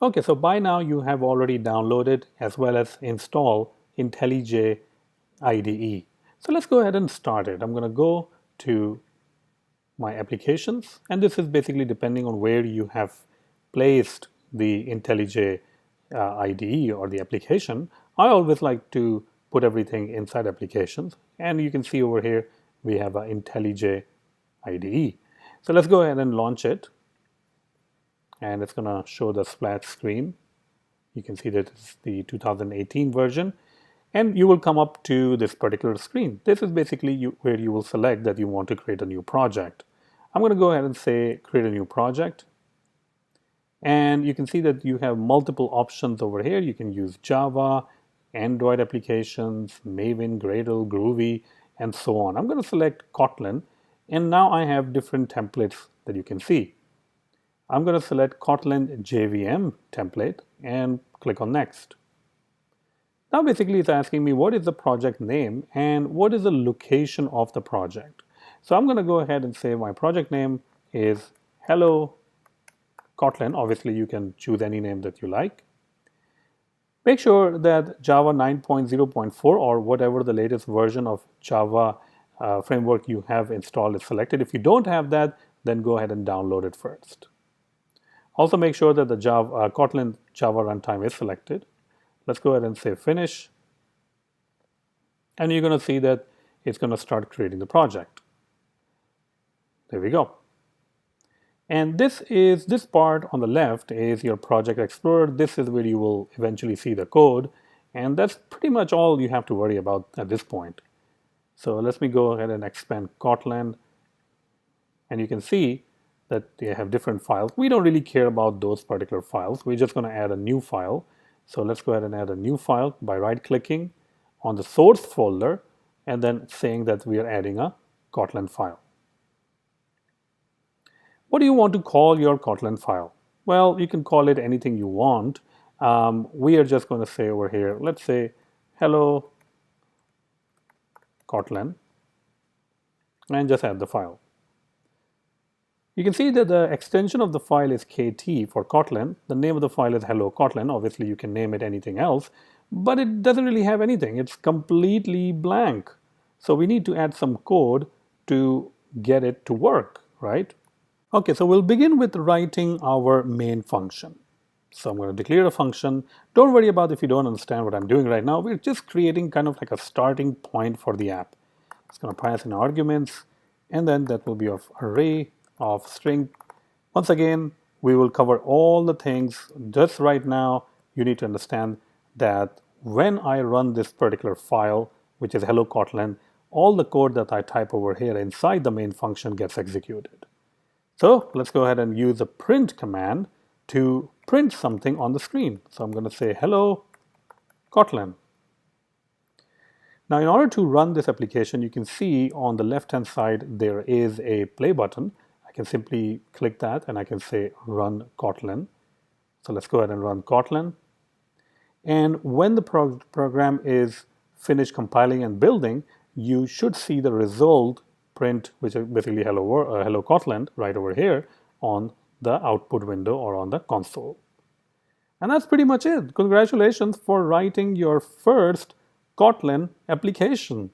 Okay, so by now you have already downloaded as well as install IntelliJ IDE. So let's go ahead and start it. I'm going to go to my applications, and this is basically depending on where you have placed the IntelliJ IDE or the application. I always like to put everything inside applications, and you can see over here we have an IntelliJ IDE. So let's go ahead and launch it, and it's going to show the splash screen. You can see that it's the 2018 version, and you will come up to this particular screen. This is basically where you will select that you want to create a new project. I'm going to go ahead and say create a new project, and you can see that you have multiple options over here. You can use Java, Android applications, Maven, Gradle, Groovy, and so on. I'm going to select Kotlin, and now I have different templates that you can see. I'm going to select Kotlin JVM template and click on Next. Now basically it's asking me what is the project name and what is the location of the project. So I'm going to go ahead and say my project name is Hello Kotlin. Obviously you can choose any name that you like. Make sure that Java 9.0.4 or whatever the latest version of Java framework you have installed is selected. If you don't have that, then go ahead and download it first. Also make sure that the Kotlin Java runtime is selected. Let's go ahead and say finish. And you're going to see that it's going to start creating the project. There we go. And this part on the left is your project explorer. This is where you will eventually see the code. And that's pretty much all you have to worry about at this point. So let me go ahead and expand Kotlin. And you can see that they have different files. We don't really care about those particular files. We're just going to add a new file. So let's go ahead and add a new file by right-clicking on the source folder and then saying that we are adding a Kotlin file. What do you want to call your Kotlin file? Well, you can call it anything you want. We are just going to say over here, let's say hello Kotlin, and just add the file. You can see that the extension of the file is KT for Kotlin. The name of the file is Hello Kotlin. Obviously, you can name it anything else, but it doesn't really have anything. It's completely blank. So we need to add some code to get it to work, right? Okay, so we'll begin with writing our main function. So I'm going to declare a function. Don't worry about if you don't understand what I'm doing right now. We're just creating kind of like a starting point for the app. It's going to pass in arguments, and then that will be of array of string. Once again, we will cover all the things. Just right now, you need to understand that when I run this particular file, which is hello Kotlin, all the code that I type over here inside the main function gets executed. So let's go ahead and use the print command to print something on the screen. So I'm going to say hello Kotlin. Now in order to run this application, you can see on the left-hand side there is a play button. I can simply click that and I can say run Kotlin. So let's go ahead and run Kotlin. And when the program is finished compiling and building, you should see the result print, which is basically hello Kotlin right over here on the output window or on the console. And that's pretty much it. Congratulations for writing your first Kotlin application.